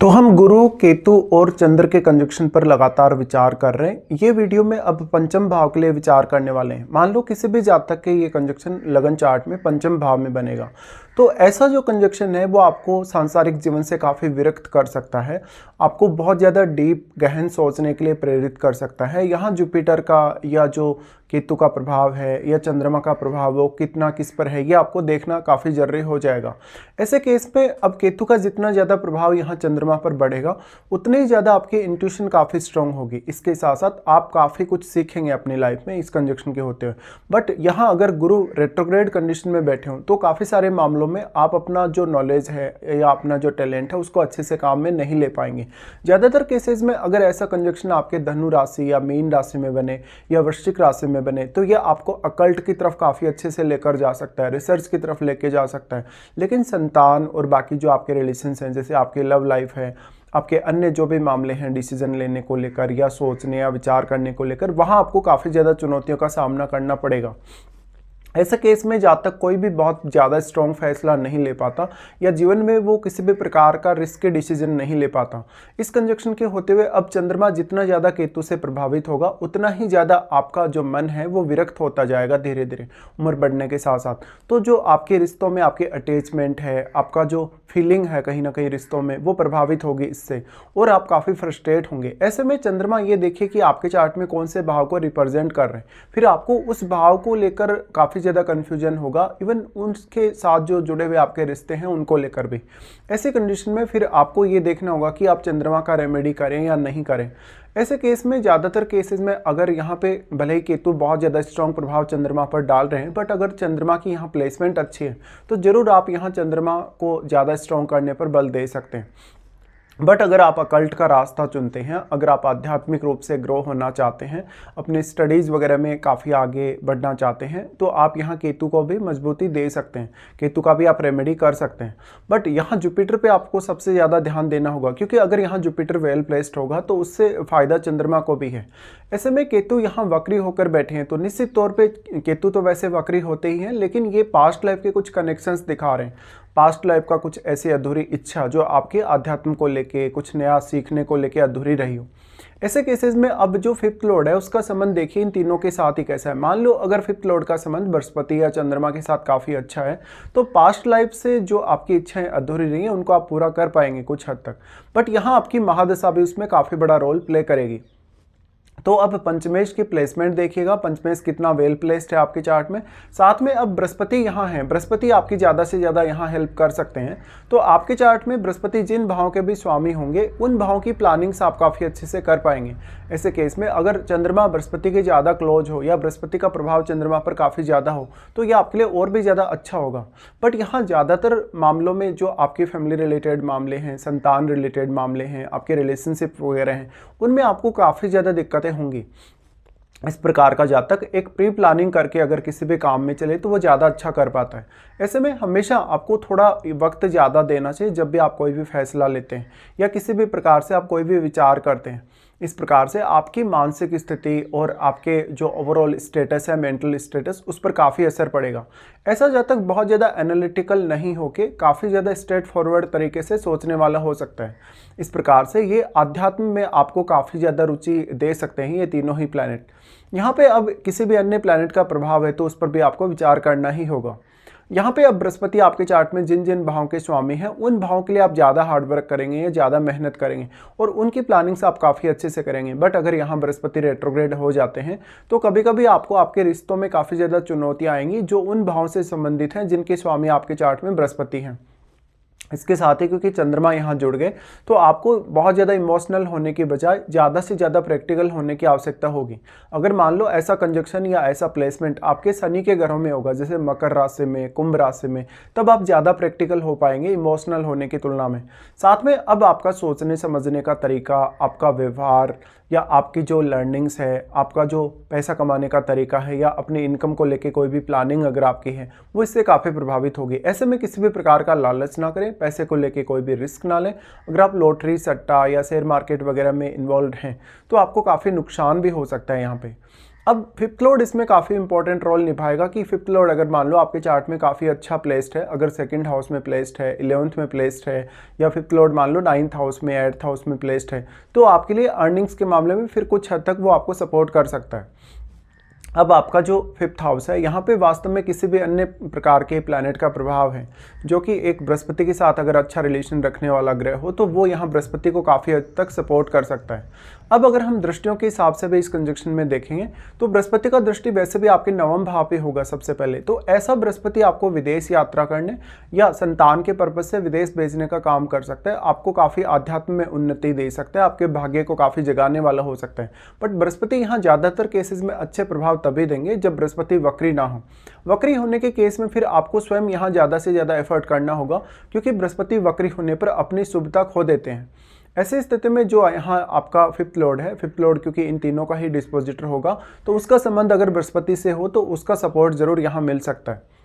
तो हम गुरु, केतु और चंद्र के कंजक्शन पर लगातार विचार कर रहे हैं। ये वीडियो में अब पंचम भाव के लिए विचार करने वाले हैं। मान लो किसी भी जातक के ये कंजक्शन लगन चार्ट में पंचम भाव में बनेगा, तो ऐसा जो कंजक्शन है वो आपको सांसारिक जीवन से काफ़ी विरक्त कर सकता है, आपको बहुत ज़्यादा डीप गहन सोचने के लिए प्रेरित कर सकता है। यहाँ जुपिटर का या जो केतु का प्रभाव है या चंद्रमा का प्रभाव वो कितना किस पर है, ये आपको देखना काफ़ी जरूरी हो जाएगा। ऐसे केस में अब केतु का जितना ज़्यादा प्रभाव यहाँ चंद्रमा पर बढ़ेगा, उतने ही ज़्यादा आपकी इंट्यूशन काफ़ी स्ट्रांग होगी। इसके साथ साथ आप काफ़ी कुछ सीखेंगे अपनी लाइफ में इस कंजक्शन के होते हुए। बट यहाँ अगर गुरु रेट्रोग्रेड कंडीशन में बैठे हों तो काफ़ी सारे मामलों में आप अपना जो नॉलेज है या अपना जो टैलेंट है उसको अच्छे से काम में नहीं ले पाएंगे। ज़्यादातर केसेस में अगर ऐसा कंजक्शन आपके धनु राशि या मीन राशि में बने या वृश्चिक राशि में बने तो ये आपको अकल्ट की तरफ काफ़ी अच्छे से लेकर जा सकता है, रिसर्च की तरफ लेके जा सकता है। लेकिन संतान और बाकी जो आपके रिलेशंस हैं, जैसे आपकी लव लाइफ है, आपके अन्य जो भी मामले हैं डिसीजन लेने को लेकर या सोचने या विचार करने को लेकर, वहाँ आपको काफ़ी ज़्यादा चुनौतियों का सामना करना पड़ेगा। ऐसे केस में जब तक कोई भी बहुत ज़्यादा स्ट्रॉन्ग फैसला नहीं ले पाता या जीवन में वो किसी भी प्रकार का रिस्की डिसीजन नहीं ले पाता। इस कंजक्शन के होते हुए अब चंद्रमा जितना ज़्यादा केतु से प्रभावित होगा उतना ही ज़्यादा आपका जो मन है वो विरक्त होता जाएगा धीरे धीरे उम्र बढ़ने के साथ साथ। तो जो आपके रिश्तों में आपके अटैचमेंट है, आपका जो फीलिंग है कहीं ना कहीं रिश्तों में, वो प्रभावित होगी इससे और आप काफ़ी फ्रस्ट्रेट होंगे। ऐसे में चंद्रमा ये देखिए कि आपके चार्ट में कौन से भाव को रिप्रेजेंट कर रहे हैं, फिर आपको उस भाव को लेकर काफ़ी ज़्यादा कन्फ्यूजन होगा, इवन उनके साथ जो जुड़े हुए आपके रिश्ते हैं उनको लेकर भी। ऐसी कंडीशन में फिर आपको ये देखना होगा कि आप चंद्रमा का रेमेडी करें या नहीं करें। ऐसे केस में ज़्यादातर केसेस में अगर यहाँ पे भले ही केतु बहुत ज़्यादा स्ट्रॉन्ग प्रभाव चंद्रमा पर डाल रहे हैं, बट अगर चंद्रमा की यहाँ प्लेसमेंट अच्छी है तो ज़रूर आप यहाँ चंद्रमा को ज़्यादा स्ट्रॉन्ग करने पर बल दे सकते हैं। बट अगर आप अकल्ट का रास्ता चुनते हैं, अगर आप आध्यात्मिक रूप से ग्रो होना चाहते हैं, अपने स्टडीज़ वगैरह में काफ़ी आगे बढ़ना चाहते हैं, तो आप यहाँ केतु को भी मजबूती दे सकते हैं, केतु का भी आप रेमेडी कर सकते हैं। बट यहाँ जुपिटर पे आपको सबसे ज़्यादा ध्यान देना होगा, क्योंकि अगर यहाँ जुपिटर वेल प्लेस्ड होगा तो उससे फ़ायदा चंद्रमा को भी है। ऐसे में केतु यहाँ वक्री होकर बैठे हैं तो निश्चित तौर पर केतु तो वैसे वक्री होते ही हैं, लेकिन ये पास्ट लाइफ के कुछ कनेक्शंस दिखा रहे हैं, पास्ट लाइफ का कुछ ऐसी अधूरी इच्छा जो आपके अध्यात्म को लेके, कुछ नया सीखने को लेके अधूरी रही हो। ऐसे केसेस में अब जो फिफ्थ लॉर्ड है उसका संबंध देखिए इन तीनों के साथ ही कैसा है। मान लो अगर फिफ्थ लॉर्ड का संबंध बृहस्पति या चंद्रमा के साथ काफ़ी अच्छा है तो पास्ट लाइफ से जो आपकी इच्छाएं अधूरी रही हैं उनको आप पूरा कर पाएंगे कुछ हद तक। बट यहाँ आपकी महादशा भी उसमें काफ़ी बड़ा रोल प्ले करेगी। तो अब पंचमेश की प्लेसमेंट देखिएगा, पंचमेश कितना वेल प्लेस्ड है आपके चार्ट में। साथ में अब बृहस्पति यहाँ है, बृहस्पति आपकी ज़्यादा से ज़्यादा यहाँ हेल्प कर सकते हैं। तो आपके चार्ट में बृहस्पति जिन भावों के भी स्वामी होंगे उन भावों की प्लानिंग्स आप काफ़ी अच्छे से कर पाएंगे। ऐसे केस में अगर चंद्रमा बृहस्पति के ज़्यादा क्लोज हो या बृहस्पति का प्रभाव चंद्रमा पर काफ़ी ज़्यादा हो तो ये आपके लिए और भी ज़्यादा अच्छा होगा। बट यहाँ ज़्यादातर मामलों में जो आपके फैमिली रिलेटेड मामले हैं, संतान रिलेटेड मामले हैं, आपके रिलेशनशिप वगैरह हैं, उनमें आपको काफ़ी ज़्यादा दिक्कतें होंगी। इस प्रकार का जातक एक प्री प्लानिंग करके अगर किसी भी काम में चले तो वो ज़्यादा अच्छा कर पाता है। ऐसे में हमेशा आपको थोड़ा वक्त ज़्यादा देना चाहिए जब भी आप कोई भी फैसला लेते हैं या किसी भी प्रकार से आप कोई भी विचार करते हैं। इस प्रकार से आपकी मानसिक स्थिति और आपके जो ओवरऑल स्टेटस है, मेंटल स्टेटस, उस पर काफ़ी असर पड़ेगा। ऐसा जातक बहुत ज़्यादा एनालिटिकल नहीं होके काफ़ी ज़्यादा स्ट्रेट फॉरवर्ड तरीके से सोचने वाला हो सकता है। इस प्रकार से ये अध्यात्म में आपको काफ़ी ज़्यादा रुचि दे सकते हैं ये तीनों ही प्लैनेट। यहाँ पे अब किसी भी अन्य प्लैनेट का प्रभाव है तो उस पर भी आपको विचार करना ही होगा। यहाँ पे अब बृहस्पति आपके चार्ट में जिन जिन भावों के स्वामी हैं उन भावों के लिए आप ज़्यादा हार्डवर्क करेंगे या ज़्यादा मेहनत करेंगे और उनकी प्लानिंग्स आप काफ़ी अच्छे से करेंगे। बट अगर यहाँ बृहस्पति रेट्रोग्रेड हो जाते हैं तो कभी कभी आपको आपके रिश्तों में काफ़ी ज़्यादा चुनौतियाँ आएंगी जो उन भावों से संबंधित हैं जिनके स्वामी आपके चार्ट में बृहस्पति हैं। इसके साथ ही क्योंकि चंद्रमा यहाँ जुड़ गए तो आपको बहुत ज़्यादा इमोशनल होने की बजाय ज़्यादा से ज़्यादा प्रैक्टिकल होने की आवश्यकता होगी। अगर मान लो ऐसा कंजक्शन या ऐसा प्लेसमेंट आपके शनि के घरों में होगा, जैसे मकर राशि में, कुंभ राशि में, तब आप ज़्यादा प्रैक्टिकल हो पाएंगे इमोशनल होने की तुलना में। साथ में अब आपका सोचने समझने का तरीका, आपका व्यवहार या आपकी जो लर्निंग्स है, आपका जो पैसा कमाने का तरीका है या अपनी इनकम को लेके कोई भी प्लानिंग अगर आपकी है वो इससे काफ़ी प्रभावित होगी। ऐसे में किसी भी प्रकार का लालच ना करें, पैसे को लेके कोई भी रिस्क ना लें। अगर आप लॉटरी, सट्टा या शेयर मार्केट वगैरह में इन्वॉल्व हैं तो आपको काफ़ी नुकसान भी हो सकता है यहाँ पे। अब फिफ्थ लॉर्ड इसमें काफ़ी इंपॉर्टेंट रोल निभाएगा कि फिफ्थ लॉर्ड अगर मान लो आपके चार्ट में काफ़ी अच्छा प्लेस्ड है, अगर सेकंड हाउस में प्लेस्ड है, 11th में प्लेस्ड है, या फिफ्थ लॉर्ड मान लो 9th हाउस में, 8th हाउस में प्लेस्ड है, तो आपके लिए अर्निंग्स के मामले में फिर कुछ हद तक वो आपको सपोर्ट कर सकता है। अब आपका जो फिफ्थ हाउस है, यहाँ पे वास्तव में किसी भी अन्य प्रकार के प्लैनेट का प्रभाव है, जो कि एक बृहस्पति के साथ अगर अच्छा रिलेशन रखने वाला ग्रह हो, तो वो यहाँ बृहस्पति को काफ़ी हद तक सपोर्ट कर सकता है। अब अगर हम दृष्टियों के हिसाब से भी इस कंजक्शन में देखेंगे, तो बृहस्पति का दृष्टि वैसे भी आपके नवम भाव पे होगा सबसे पहले। तो ऐसा बृहस्पति आपको विदेश यात्रा करने या संतान के पर्पज से विदेश भेजने का काम कर सकता है, आपको काफ़ी आध्यात्म में उन्नति दे सकता है, आपके भाग्य को काफ़ी जगाने वाला हो सकता है। बट बृहस्पति यहाँ ज़्यादातर केसेस में अच्छे प्रभाव तभी देंगे जब बृहस्पति वक्री ना हो। वक्री होने के केस में फिर आपको स्वयं यहाँ ज़्यादा से ज़्यादा एफर्ट करना होगा, क्योंकि बृहस्पति वक्री होने पर अपनी शुभता खो देते हैं। ऐसी स्थिति में जो यहाँ आपका फिफ्थ लॉर्ड है, फिफ्थ लॉर्ड क्योंकि इन तीनों का ही डिस्पोजिटर होगा, तो उसका संबंध अगर बृहस्पति से हो तो उसका सपोर्ट जरूर यहाँ मिल सकता है।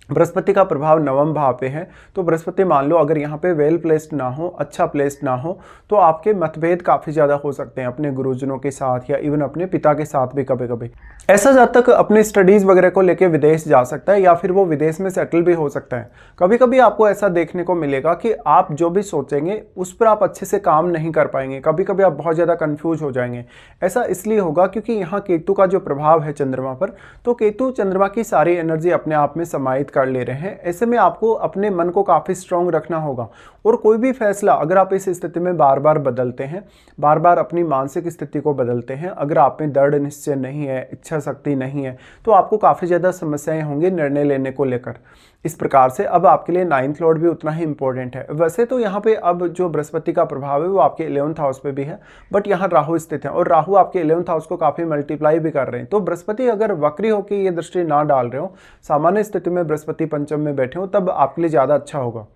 बृहस्पति का प्रभाव नवम भाव पे है, तो बृहस्पति मान लो अगर यहाँ पे वेल प्लेस्ड ना हो, अच्छा प्लेस्ड ना हो, तो आपके मतभेद काफ़ी ज़्यादा हो सकते हैं अपने गुरुजनों के साथ या इवन अपने पिता के साथ भी कभी कभी। ऐसा जातक अपने स्टडीज़ वगैरह को लेके विदेश जा सकता है, या फिर वो विदेश में सेटल भी हो सकता है। कभी कभी आपको ऐसा देखने को मिलेगा कि आप जो भी सोचेंगे उस पर आप अच्छे से काम नहीं कर पाएंगे, कभी कभी आप बहुत ज़्यादा कन्फ्यूज हो जाएंगे। ऐसा इसलिए होगा क्योंकि यहाँ केतु का जो प्रभाव है चंद्रमा पर, तो केतु चंद्रमा की सारी एनर्जी अपने आप में समाहित कर ले रहे हैं। ऐसे में आपको अपने मन को काफ़ी स्ट्रांग रखना होगा, और कोई भी फैसला अगर आप इस स्थिति में बार बार बदलते हैं, बार बार अपनी मानसिक स्थिति को बदलते हैं, अगर आप में दृढ़ निश्चय नहीं है, इच्छा शक्ति नहीं है, तो आपको काफ़ी ज़्यादा समस्याएं होंगी निर्णय लेने को लेकर। इस प्रकार से अब आपके लिए नाइन्थ लॉर्ड भी उतना ही इंपॉर्टेंट है। वैसे तो यहाँ पे अब जो बृहस्पति का प्रभाव है वो आपके 11th हाउस पे भी है, बट यहाँ राहु स्थित है, और राहु आपके 11th हाउस को काफ़ी मल्टीप्लाई भी कर रहे हैं। तो बृहस्पति अगर वक्री होकर ये दृष्टि ना डाल रहे हो, सामान्य स्थिति में बृहस्पति पंचम में बैठे हो, तब आपके लिए ज़्यादा अच्छा होगा।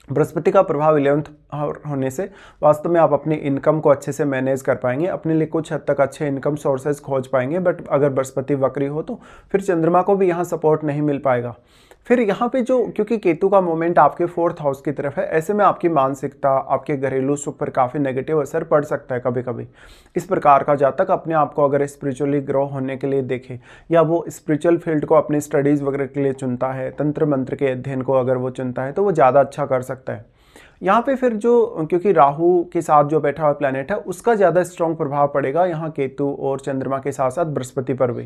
बृहस्पति का प्रभाव 11th होने से वास्तव में आप अपनी इनकम को अच्छे से मैनेज कर पाएंगे, अपने लिए कुछ हद तक अच्छे इनकम सोर्सेज खोज पाएंगे। बट अगर बृहस्पति वक्री हो तो फिर चंद्रमा को भी यहाँ सपोर्ट नहीं मिल पाएगा। फिर यहाँ पे जो क्योंकि केतु का मोमेंट आपके 4th हाउस की तरफ है, ऐसे में आपकी मानसिकता, आपके घरेलू सुख पर काफ़ी नेगेटिव असर पड़ सकता है कभी कभी। इस प्रकार का जातक अपने आप को अगर स्पिरिचुअली ग्रो होने के लिए देखे, या वो स्पिरिचुअल फील्ड को अपनी स्टडीज़ वगैरह के लिए चुनता है, तंत्र मंत्र के अध्ययन को अगर वो चुनता है, तो वो ज़्यादा अच्छा कर सकता है। यहाँ पे फिर जो क्योंकि राहु के साथ जो बैठा हुआ प्लैनेट है उसका ज़्यादा स्ट्रॉन्ग प्रभाव पड़ेगा यहाँ केतु और चंद्रमा के साथ साथ बृहस्पति पर भी,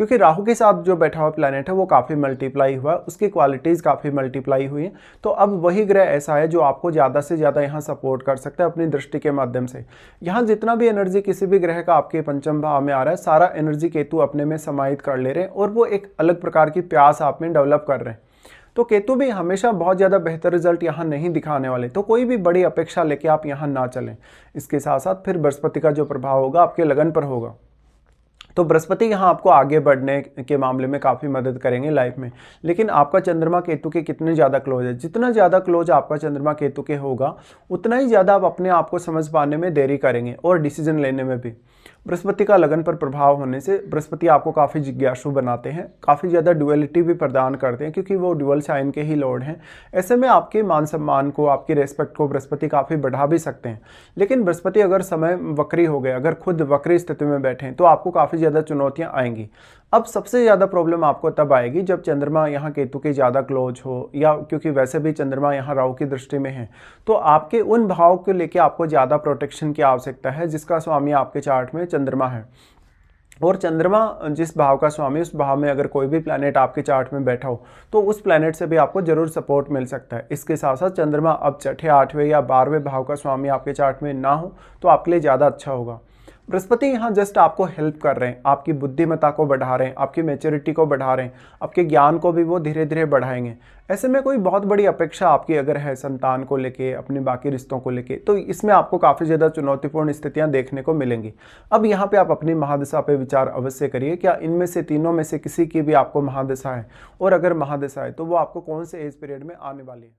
क्योंकि राहु के साथ जो बैठा हुआ प्लैनेट है वो काफ़ी मल्टीप्लाई हुआ, उसकी क्वालिटीज़ काफ़ी मल्टीप्लाई हुई हैं। तो अब वही ग्रह ऐसा है जो आपको ज़्यादा से ज़्यादा यहाँ सपोर्ट कर सकता है अपनी दृष्टि के माध्यम से। यहाँ जितना भी एनर्जी किसी भी ग्रह का आपके पंचम भाव में आ रहा है, सारा एनर्जी केतु अपने में समाहित कर ले रहे हैं, और वो एक अलग प्रकार की प्यास आप में डेवलप कर रहे हैं। तो केतु भी हमेशा बहुत ज़्यादा बेहतर रिजल्ट यहाँ नहीं दिखाने वाले, तो कोई भी बड़ी अपेक्षा लेके आप यहाँ ना चलें। इसके साथ साथ फिर बृहस्पति का जो प्रभाव होगा आपके लगन पर होगा, तो बृहस्पति यहाँ आपको आगे बढ़ने के मामले में काफ़ी मदद करेंगे लाइफ में। लेकिन आपका चंद्रमा केतु के कितने ज़्यादा क्लोज है, जितना ज़्यादा क्लोज आपका चंद्रमा केतु के होगा, उतना ही ज़्यादा आप अपने आप को समझ पाने में देरी करेंगे और डिसीजन लेने में भी। बृहस्पति का लगन पर प्रभाव होने से बृहस्पति आपको काफ़ी जिज्ञासु बनाते हैं, काफ़ी ज़्यादा ड्युअलिटी भी प्रदान करते हैं, क्योंकि वो ड्युअल साइन के ही लॉर्ड हैं। ऐसे में आपके मान सम्मान को, आपकी रेस्पेक्ट को बृहस्पति काफ़ी बढ़ा भी सकते हैं। लेकिन बृहस्पति अगर समय वक्री हो गए, अगर खुद वक्री स्थिति में बैठें, तो आपको काफ़ी ज़्यादा चुनौतियाँ आएंगी। अब सबसे ज़्यादा प्रॉब्लम आपको तब आएगी जब चंद्रमा यहाँ केतु के ज़्यादा क्लोज हो, या क्योंकि वैसे भी चंद्रमा यहाँ राहु की दृष्टि में है, तो आपके उन भाव को लेके आपको ज़्यादा प्रोटेक्शन की आवश्यकता है जिसका स्वामी आपके चार्ट में चंद्रमा है। और चंद्रमा जिस भाव का स्वामी, उस भाव में अगर कोई भी प्लैनेट आपके चार्ट में बैठा हो, तो उस प्लैनेट से भी आपको जरूर सपोर्ट मिल सकता है। इसके साथ साथ चंद्रमा अब छठे, 8वें या 12वें भाव का स्वामी आपके चार्ट में ना हो तो आपके लिए ज़्यादा अच्छा होगा। बृहस्पति यहाँ जस्ट आपको हेल्प कर रहे हैं, आपकी बुद्धिमत्ता को बढ़ा रहे हैं, आपकी मैच्योरिटी को बढ़ा रहे हैं, आपके ज्ञान को भी वो धीरे धीरे बढ़ाएंगे। ऐसे में कोई बहुत बड़ी अपेक्षा आपकी अगर है संतान को लेके, अपने बाकी रिश्तों को लेके, तो इसमें आपको काफ़ी ज़्यादा चुनौतीपूर्ण स्थितियाँ देखने को मिलेंगी। अब यहाँ पे आप अपनी महादशा पे विचार अवश्य करिए, क्या इनमें से तीनों में से किसी की भी आपको महादशा है, और अगर महादशा है तो वो आपको कौन से एज पीरियड में आने वाली है।